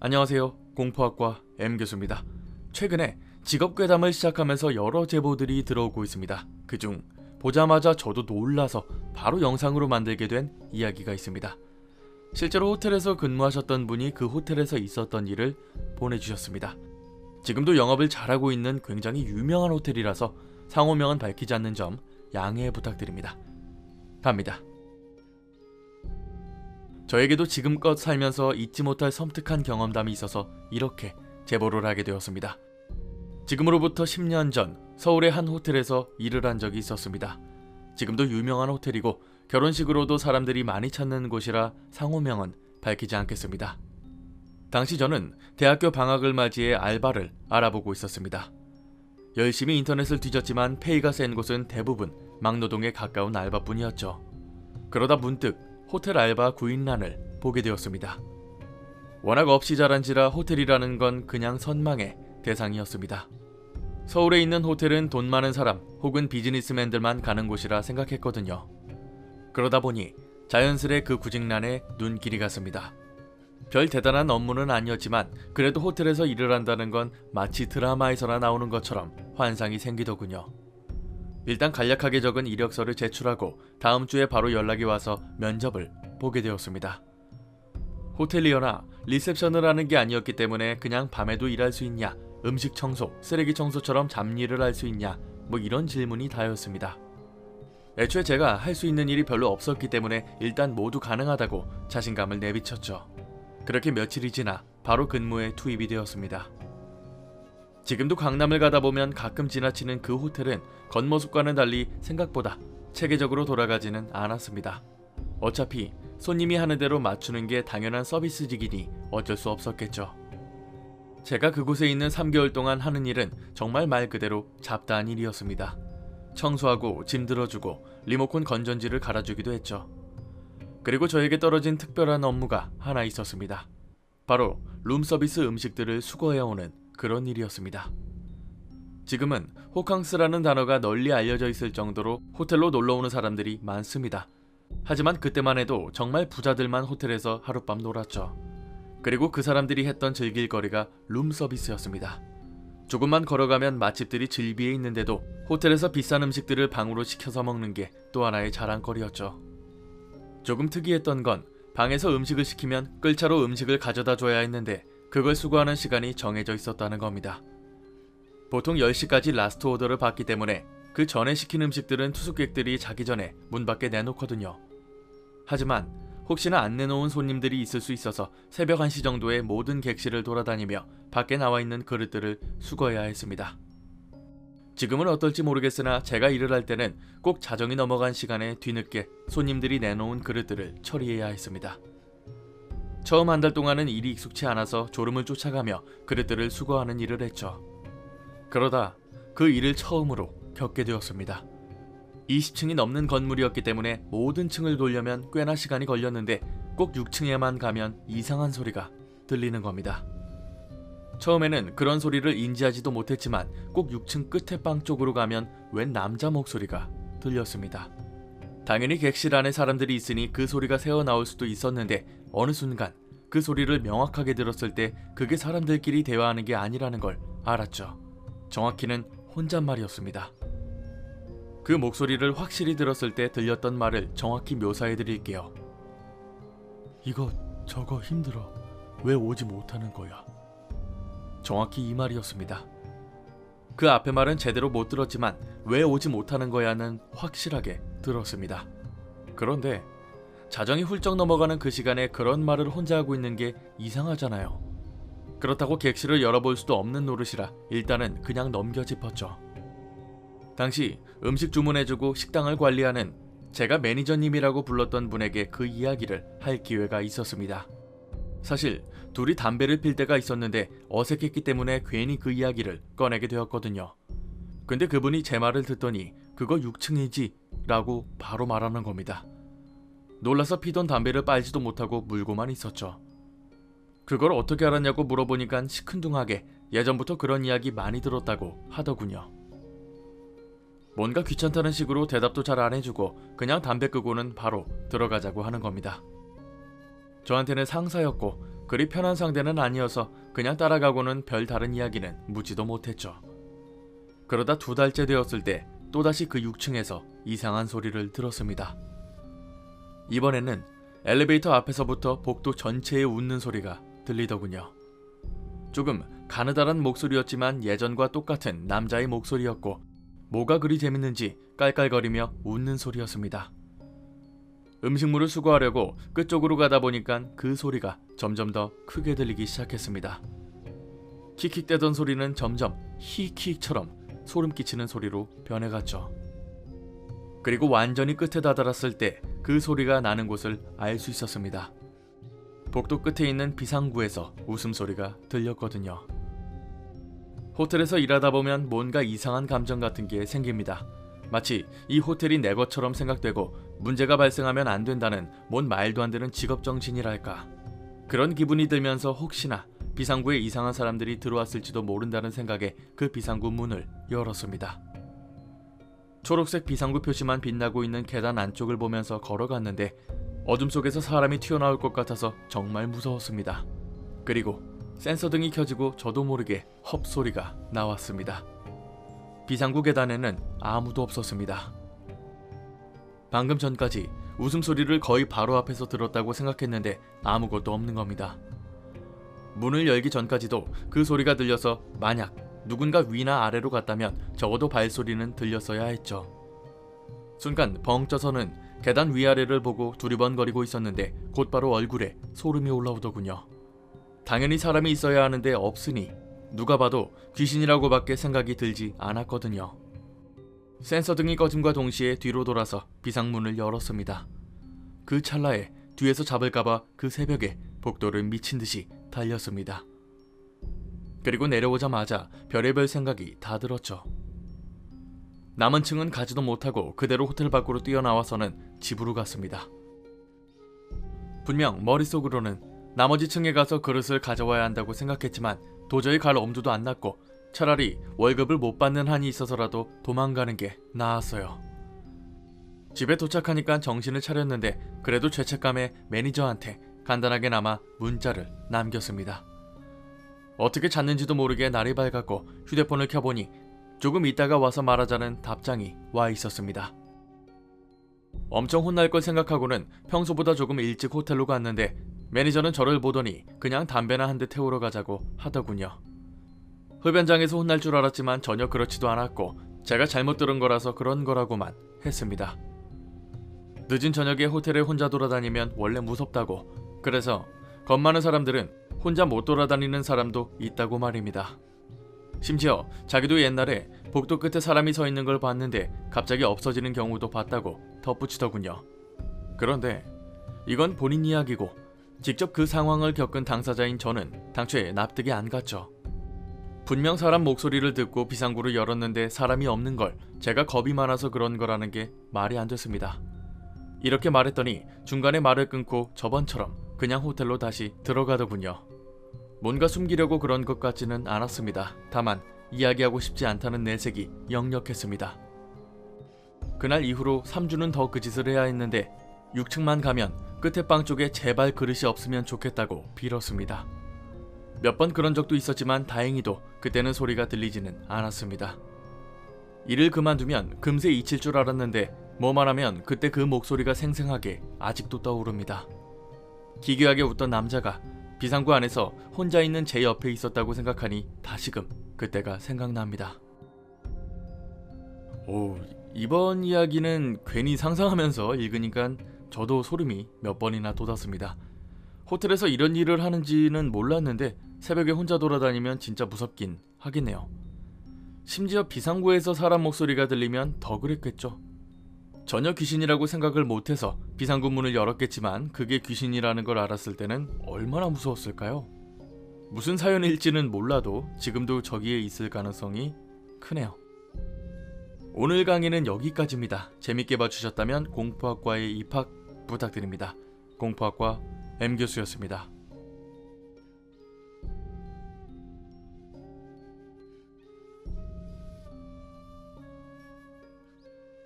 안녕하세요. 공포학과 M교수입니다. 최근에 직업괴담을 시작하면서 여러 제보들이 들어오고 있습니다. 그중 보자마자 저도 놀라서 바로 영상으로 만들게 된 이야기가 있습니다. 실제로 호텔에서 근무하셨던 분이 그 호텔에서 있었던 일을 보내주셨습니다. 지금도 영업을 잘하고 있는 굉장히 유명한 호텔이라서 상호명은 밝히지 않는 점 양해 부탁드립니다. 갑니다. 저에게도 지금껏 살면서 잊지 못할 섬뜩한 경험담이 있어서 이렇게 제보를 하게 되었습니다. 지금으로부터 10년 전 서울의 한 호텔에서 일을 한 적이 있었습니다. 지금도 유명한 호텔이고 결혼식으로도 사람들이 많이 찾는 곳이라 상호명은 밝히지 않겠습니다. 당시 저는 대학교 방학을 맞이해 알바를 알아보고 있었습니다. 열심히 인터넷을 뒤졌지만 페이가 센 곳은 대부분 막노동에 가까운 알바뿐이었죠. 그러다 문득 호텔 알바 구인란을 보게 되었습니다. 워낙 없이 자란지라 호텔이라는 건 그냥 선망의 대상이었습니다. 서울에 있는 호텔은 돈 많은 사람 혹은 비즈니스맨들만 가는 곳이라 생각했거든요. 그러다 보니 자연스레 그 구직란에 눈길이 갔습니다. 별 대단한 업무는 아니었지만 그래도 호텔에서 일을 한다는 건 마치 드라마에서나 나오는 것처럼 환상이 생기더군요. 일단 간략하게 적은 이력서를 제출하고 다음 주에 바로 연락이 와서 면접을 보게 되었습니다. 호텔리어나 리셉션을 하는 게 아니었기 때문에 그냥 밤에도 일할 수 있냐, 음식 청소, 쓰레기 청소처럼 잡일을 할 수 있냐, 뭐 이런 질문이 다였습니다. 애초에 제가 할 수 있는 일이 별로 없었기 때문에 일단 모두 가능하다고 자신감을 내비쳤죠. 그렇게 며칠이 지나 바로 근무에 투입이 되었습니다. 지금도 강남을 가다 보면 가끔 지나치는 그 호텔은 겉모습과는 달리 생각보다 체계적으로 돌아가지는 않았습니다. 어차피 손님이 하는 대로 맞추는 게 당연한 서비스직이니 어쩔 수 없었겠죠. 제가 그곳에 있는 3개월 동안 하는 일은 정말 말 그대로 잡다한 일이었습니다. 청소하고 짐 들어주고 리모컨 건전지를 갈아주기도 했죠. 그리고 저에게 떨어진 특별한 업무가 하나 있었습니다. 바로 룸서비스 음식들을 수거해오는 그런 일이었습니다. 지금은 호캉스라는 단어가 널리 알려져 있을 정도로 호텔로 놀러오는 사람들이 많습니다. 하지만 그때만 해도 정말 부자들만 호텔에서 하룻밤 놀았죠. 그리고 그 사람들이 했던 즐길거리가 룸서비스였습니다. 조금만 걸어가면 맛집들이 즐비해 있는데도 호텔에서 비싼 음식들을 방으로 시켜서 먹는 게 또 하나의 자랑거리였죠. 조금 특이했던 건 방에서 음식을 시키면 끌차로 음식을 가져다 줘야 했는데 그걸 수거하는 시간이 정해져 있었다는 겁니다. 보통 10시까지 라스트 오더를 받기 때문에 그 전에 시킨 음식들은 투숙객들이 자기 전에 문 밖에 내놓거든요. 하지만 혹시나 안 내놓은 손님들이 있을 수 있어서 새벽 1시 정도에 모든 객실을 돌아다니며 밖에 나와 있는 그릇들을 수거해야 했습니다. 지금은 어떨지 모르겠으나 제가 일을 할 때는 꼭 자정이 넘어간 시간에 뒤늦게 손님들이 내놓은 그릇들을 처리해야 했습니다. 처음 한 달 동안은 일이 익숙치 않아서 졸음을 쫓아가며 그릇들을 수거하는 일을 했죠. 그러다 그 일을 처음으로 겪게 되었습니다. 20층이 넘는 건물이었기 때문에 모든 층을 돌려면 꽤나 시간이 걸렸는데 꼭 6층에만 가면 이상한 소리가 들리는 겁니다. 처음에는 그런 소리를 인지하지도 못했지만 꼭 6층 끝에 방 쪽으로 가면 웬 남자 목소리가 들렸습니다. 당연히 객실 안에 사람들이 있으니 그 소리가 새어나올 수도 있었는데 어느 순간 그 소리를 명확하게 들었을 때 그게 사람들끼리 대화하는 게 아니라는 걸 알았죠. 정확히는 혼잣말이었습니다. 그 목소리를 확실히 들었을 때 들렸던 말을 정확히 묘사해 드릴게요. 이거 저거 힘들어. 왜 오지 못하는 거야? 정확히 이 말이었습니다. 그 앞의 말은 제대로 못 들었지만 왜 오지 못하는 거야는 확실하게 들었습니다. 그런데 자정이 훌쩍 넘어가는 그 시간에 그런 말을 혼자 하고 있는 게 이상하잖아요. 그렇다고 객실을 열어볼 수도 없는 노릇이라 일단은 그냥 넘겨 짚었죠. 당시 음식 주문해주고 식당을 관리하는 제가 매니저님이라고 불렀던 분에게 그 이야기를 할 기회가 있었습니다. 사실 둘이 담배를 필 때가 있었는데 어색했기 때문에 괜히 그 이야기를 꺼내게 되었거든요. 근데 그분이 제 말을 듣더니 그거 6층이지 라고 바로 말하는 겁니다. 놀라서 피던 담배를 빨지도 못하고 물고만 있었죠. 그걸 어떻게 알았냐고 물어보니까 시큰둥하게 예전부터 그런 이야기 많이 들었다고 하더군요. 뭔가 귀찮다는 식으로 대답도 잘 안 해주고 그냥 담배 끄고는 바로 들어가자고 하는 겁니다. 저한테는 상사였고 그리 편한 상대는 아니어서 그냥 따라가고는 별 다른 이야기는 묻지도 못했죠. 그러다 2달째 되었을 때 또다시 그 6층에서 이상한 소리를 들었습니다. 이번에는 엘리베이터 앞에서부터 복도 전체에 웃는 소리가 들리더군요. 조금 가느다란 목소리였지만 예전과 똑같은 남자의 목소리였고 뭐가 그리 재밌는지 깔깔거리며 웃는 소리였습니다. 음식물을 수거하려고 끝쪽으로 가다 보니까 그 소리가 점점 더 크게 들리기 시작했습니다. 킥킥대던 소리는 점점 히킥처럼 소름 끼치는 소리로 변해갔죠. 그리고 완전히 끝에 다다랐을 때 그 소리가 나는 곳을 알 수 있었습니다. 복도 끝에 있는 비상구에서 웃음소리가 들렸거든요. 호텔에서 일하다 보면 뭔가 이상한 감정 같은 게 생깁니다. 마치 이 호텔이 내 것처럼 생각되고 문제가 발생하면 안 된다는 뭔 말도 안 되는 직업정신이랄까. 그런 기분이 들면서 혹시나 비상구에 이상한 사람들이 들어왔을지도 모른다는 생각에 그 비상구 문을 열었습니다. 초록색 비상구 표시만 빛나고 있는 계단 안쪽을 보면서 걸어갔는데 어둠 속에서 사람이 튀어나올 것 같아서 정말 무서웠습니다. 그리고 센서등이 켜지고 저도 모르게 헙 소리가 나왔습니다. 비상구 계단에는 아무도 없었습니다. 방금 전까지 웃음소리를 거의 바로 앞에서 들었다고 생각했는데 아무것도 없는 겁니다. 문을 열기 전까지도 그 소리가 들려서 만약 누군가 위나 아래로 갔다면 적어도 발소리는 들렸어야 했죠. 순간 벙쪄서는 계단 위아래를 보고 두리번거리고 있었는데 곧바로 얼굴에 소름이 올라오더군요. 당연히 사람이 있어야 하는데 없으니 누가 봐도 귀신이라고밖에 생각이 들지 않았거든요. 센서등이 꺼짐과 동시에 뒤로 돌아서 비상문을 열었습니다. 그 찰나에 뒤에서 잡을까봐 그 새벽에 복도를 미친듯이 달렸습니다. 그리고 내려오자마자 별의별 생각이 다 들었죠. 남은 층은 가지도 못하고 그대로 호텔 밖으로 뛰어나와서는 집으로 갔습니다. 분명 머릿속으로는 나머지 층에 가서 그릇을 가져와야 한다고 생각했지만 도저히 갈 엄두도 안 났고 차라리 월급을 못 받는 한이 있어서라도 도망가는 게 나았어요. 집에 도착하니까 정신을 차렸는데 그래도 죄책감에 매니저한테 간단하게나마 문자를 남겼습니다. 어떻게 잤는지도 모르게 날이 밝았고 휴대폰을 켜보니 조금 있다가 와서 말하자는 답장이 와 있었습니다. 엄청 혼날 걸 생각하고는 평소보다 조금 일찍 호텔로 갔는데 매니저는 저를 보더니 그냥 담배나 한 대 태우러 가자고 하더군요. 흡연장에서 혼날 줄 알았지만 전혀 그렇지도 않았고 제가 잘못 들은 거라서 그런 거라고만 했습니다. 늦은 저녁에 호텔에 혼자 돌아다니면 원래 무섭다고, 그래서 겁 많은 사람들은 혼자 못 돌아다니는 사람도 있다고 말입니다. 심지어 자기도 옛날에 복도 끝에 사람이 서 있는 걸 봤는데 갑자기 없어지는 경우도 봤다고 덧붙이더군요. 그런데 이건 본인 이야기고 직접 그 상황을 겪은 당사자인 저는 당초에 납득이 안 갔죠. 분명 사람 목소리를 듣고 비상구를 열었는데 사람이 없는 걸 제가 겁이 많아서 그런 거라는 게 말이 안 됐습니다. 이렇게 말했더니 중간에 말을 끊고 저번처럼 그냥 호텔로 다시 들어가더군요. 뭔가 숨기려고 그런 것 같지는 않았습니다. 다만 이야기하고 싶지 않다는 내색이 역력했습니다. 그날 이후로 3주는 더 그 짓을 해야 했는데 6층만 가면 끝에 방 쪽에 제발 그릇이 없으면 좋겠다고 빌었습니다. 몇 번 그런 적도 있었지만 다행히도 그때는 소리가 들리지는 않았습니다. 일을 그만두면 금세 잊힐 줄 알았는데 뭐만 하면 그때 그 목소리가 생생하게 아직도 떠오릅니다. 기괴하게 웃던 남자가 비상구 안에서 혼자 있는 제 옆에 있었다고 생각하니 다시금 그때가 생각납니다. 이번 이야기는 괜히 상상하면서 읽으니까 저도 소름이 몇 번이나 돋았습니다. 호텔에서 이런 일을 하는지는 몰랐는데 새벽에 혼자 돌아다니면 진짜 무섭긴 하겠네요. 심지어 비상구에서 사람 목소리가 들리면 더 그랬겠죠. 전혀 귀신이라고 생각을 못해서 비상구 문을 열었겠지만 그게 귀신이라는 걸 알았을 때는 얼마나 무서웠을까요? 무슨 사연일지는 몰라도 지금도 저기에 있을 가능성이 크네요. 오늘 강의는 여기까지입니다. 재밌게 봐주셨다면 공포학과에 입학 부탁드립니다. 공포학과 M교수였습니다.